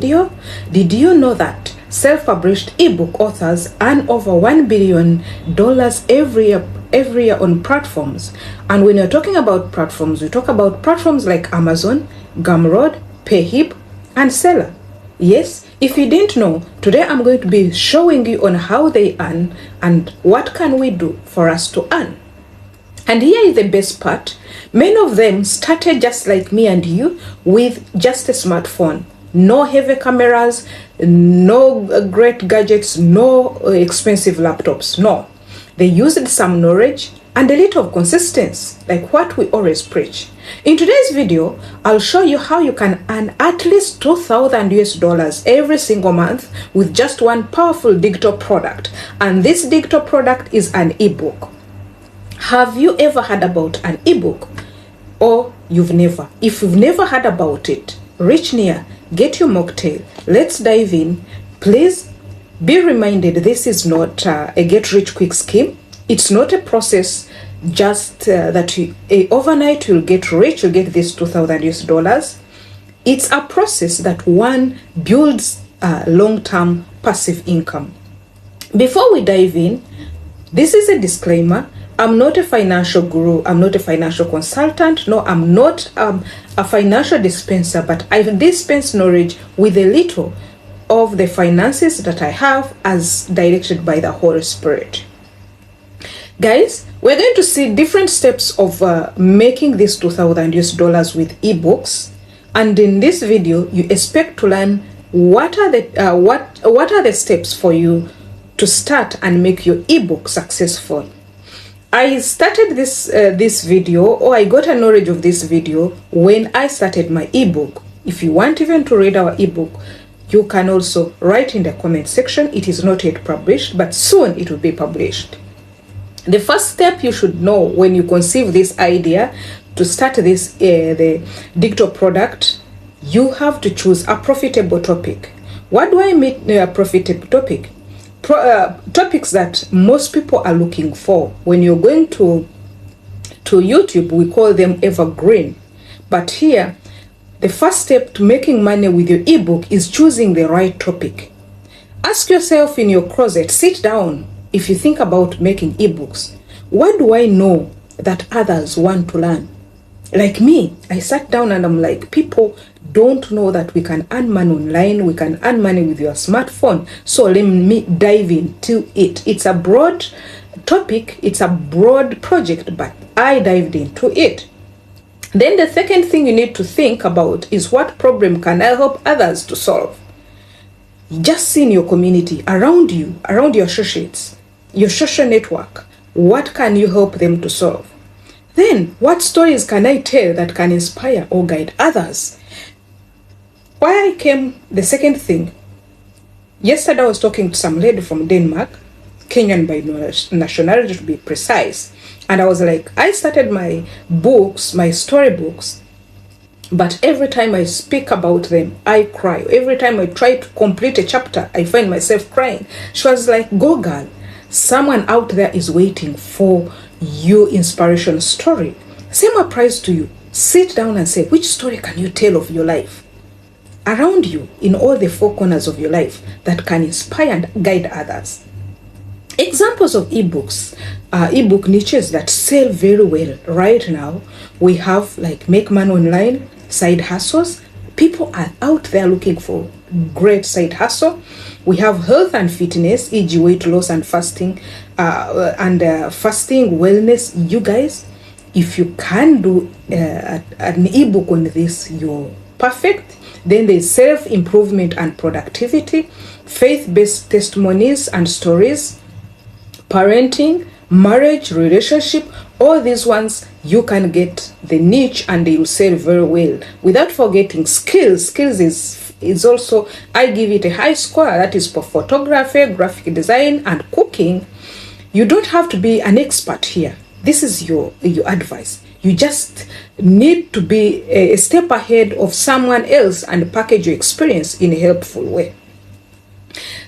video? Did you know that self-published ebook authors earn over $1 billion every year on platforms? And when you're talking about platforms, we talk about platforms like Amazon, Gumroad, Payhip, and Seller. Yes, if you didn't know, today I'm going to be showing you on how they earn and what can we do for us to earn. And here is the best part. Many of them started just like me and you with just a smartphone. No heavy cameras, no great gadgets, no expensive laptops. No. They used some knowledge and a little of consistency, like what we always preach. In today's video, I'll show you how you can earn at least $2,000 every single month with just one powerful digital product. And this digital product is an ebook. Have you ever heard about an ebook? Or you've never? If you've never heard about it, reach near, get your mocktail, let's dive in. Please be reminded, this is not a get-rich-quick scheme. It's not a process just that overnight you'll get rich, you'll get this $2,000. It's a process that one builds long-term passive income. Before we dive in, this is a disclaimer. I'm not a financial guru. I'm not a financial consultant. No, I'm not a financial dispenser, but I dispense knowledge with a little of the finances that I have as directed by the Holy Spirit. Guys, we're going to see different steps of making this $2,000 with ebooks. And in this video, you expect to learn what are the steps for you to start and make your ebook successful. I started this video, or I got a knowledge of this video when I started my ebook. If you want even to read our ebook, you can also write in the comment section. It is not yet published, but soon it will be published. The first step you should know when you conceive this idea to start this the digital product, you have to choose a profitable topic. What do I mean a profitable topic? Topics that most people are looking for. When you're going to YouTube, we call them evergreen. But here, the first step to making money with your ebook is choosing the right topic. Ask yourself in your closet, sit down. If you think about making ebooks, what do I know that others want to learn? Like me, I sat down and I'm like, people don't know that we can earn money online, we can earn money with your smartphone. So let me dive into it. It's a broad topic, it's a broad project, but I dived into it. Then the second thing you need to think about is what problem can I help others to solve? Just see in your community, around you, around your associates, your social network, what can you help them to solve? Then, what stories can I tell that can inspire or guide others? Why I came, the second thing, yesterday I was talking to some lady from Denmark, Kenyan by nationality to be precise, and I was like, I started my books, my storybooks, but every time I speak about them, I cry. Every time I try to complete a chapter, I find myself crying. She was like, go girl, someone out there is waiting for your inspiration story. Same applies to you. Sit down and say, which story can you tell of your life around you in all the four corners of your life that can inspire and guide others? Examples of ebooks, ebook niches that sell very well right now. We have like make money online, side hustles. People are out there looking for great side hustle. We have health and fitness, e.g. weight loss and fasting, fasting, wellness. You guys, if you can do an ebook on this, you're perfect. Then there's self-improvement and productivity, faith-based testimonies and stories, parenting, marriage, relationship. All these ones, you can get the niche and they will sell very well. Without forgetting skills. Skills is also, I give it a high score. That is for photography, graphic design, and cooking. You don't have to be an expert here. This is your advice. You just need to be a step ahead of someone else and package your experience in a helpful way.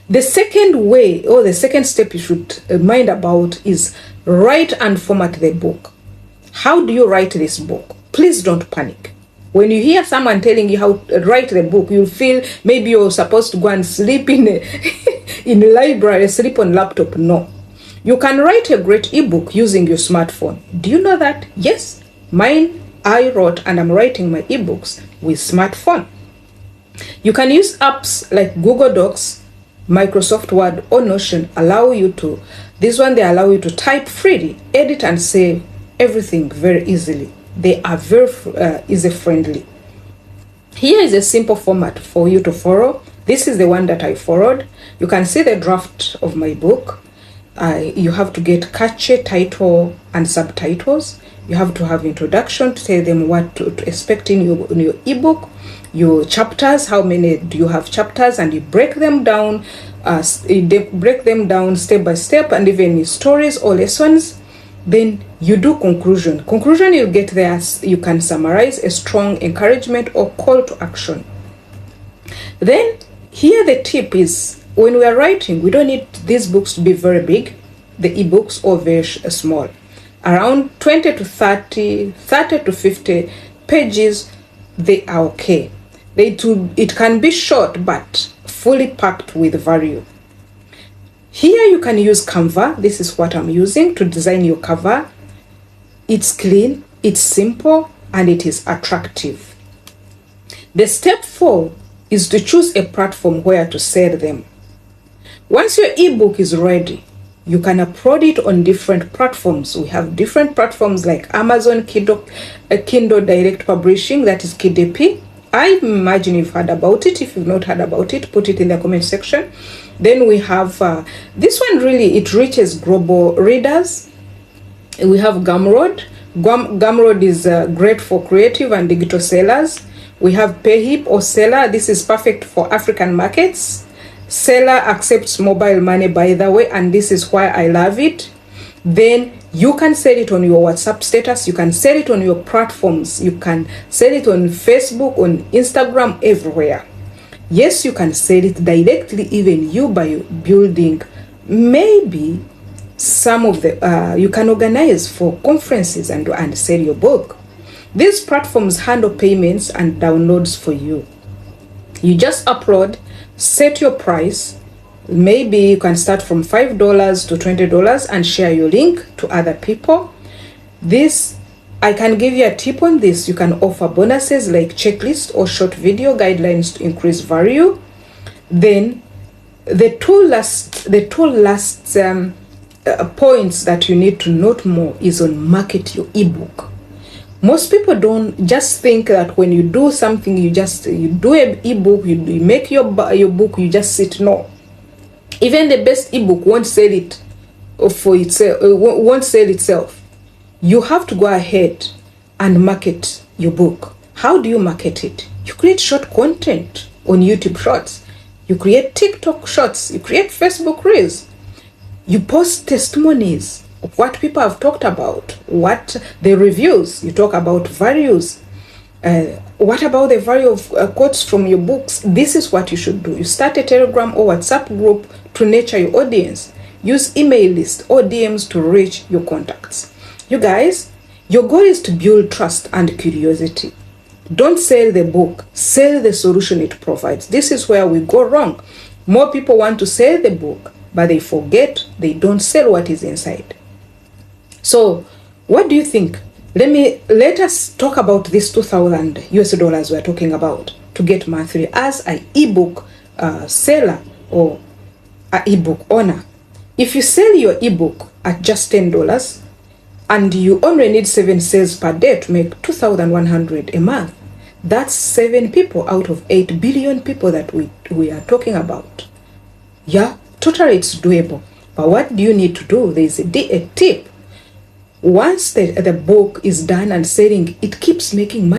The second way, or the second step you should mind about is write and format the book. How do you write this book? Please don't panic. When you hear someone telling you how to write the book, you'll feel maybe you're supposed to go and sleep in in a library, sleep on laptop. No. You can write a great ebook using your smartphone. Do you know that? Yes. Mine, I wrote and I'm writing my ebooks with smartphone. You can use apps like Google Docs, Microsoft Word, or Notion. This one, they allow you to type freely, edit and save everything very easily. They are very easy friendly. Here is a simple format for you to follow. This is the one that I followed. You can see the draft of my book. You have to get catchy title and subtitles. You have to have introduction to tell them what to expect in your ebook. Your chapters, how many do you have chapters, and you break them down. Break them down step by step, and even stories or lessons. Then you do conclusion. Conclusion, you'll get there. You can summarize a strong encouragement or call to action. Then here the tip is, when we are writing, we don't need these books to be very big, the ebooks, or very small. Around 20 to 30 to 50 pages, they are okay. It can be short but fully packed with value. Here you can use Canva. This is what I'm using to design your cover. It's clean, it's simple, and it is attractive. The step 4 is to choose a platform where to sell them. Once your ebook is ready, you can upload it on different platforms. We have different platforms like Amazon Kindle Direct Publishing, that is KDP. I imagine you've heard about it. If you've not heard about it, put it in the comment section. Then we have this one, really, it reaches global readers. We have Gumroad. Gumroad is great for creative and digital sellers. We have Payhip or Seller. This is perfect for African markets. Seller accepts mobile money, by the way, and this is why I love it. Then you can sell it on your WhatsApp status. You can sell it on your platforms. You can sell it on Facebook, on Instagram, everywhere. Yes, you can sell it directly, even you, by building maybe some of the, you can organize for conferences and sell your book. These platforms handle payments and downloads for you. You just upload, set your price. Maybe you can start from $5 to $20 and share your link to other people. This, I can give you a tip on this. You can offer bonuses like checklist or short video guidelines to increase value. Then the two last points that you need to note more is on market your ebook. Most people don't just think that when you do something, you do an ebook, you make your book, you just sit. No. Even the best ebook won't sell it for itself. Won't sell itself. You have to go ahead and market your book. How do you market it? You create short content on YouTube Shorts. You create TikTok Shorts. You create Facebook Reels. You post testimonies of what people have talked about, what the reviews. You talk about values. What about the value of quotes from your books? This is what you should do. You start a Telegram or WhatsApp group to nurture your audience. Use email list or DMs to reach your contacts. You guys, your goal is to build trust and curiosity. Don't sell the book, sell the solution it provides. This is where we go wrong. More people want to sell the book, but they forget they don't sell what is inside. So, what do you think? Let us talk about this $2,000 we're talking about to get monthly as an ebook seller or an ebook owner. If you sell your ebook at just $10 and you only need 7 sales per day to make $2,100 a month, that's 7 people out of 8 billion people that we are talking about. Yeah, totally it's doable. But what do you need to do? There's a tip. Once the book is done and selling, it keeps making money.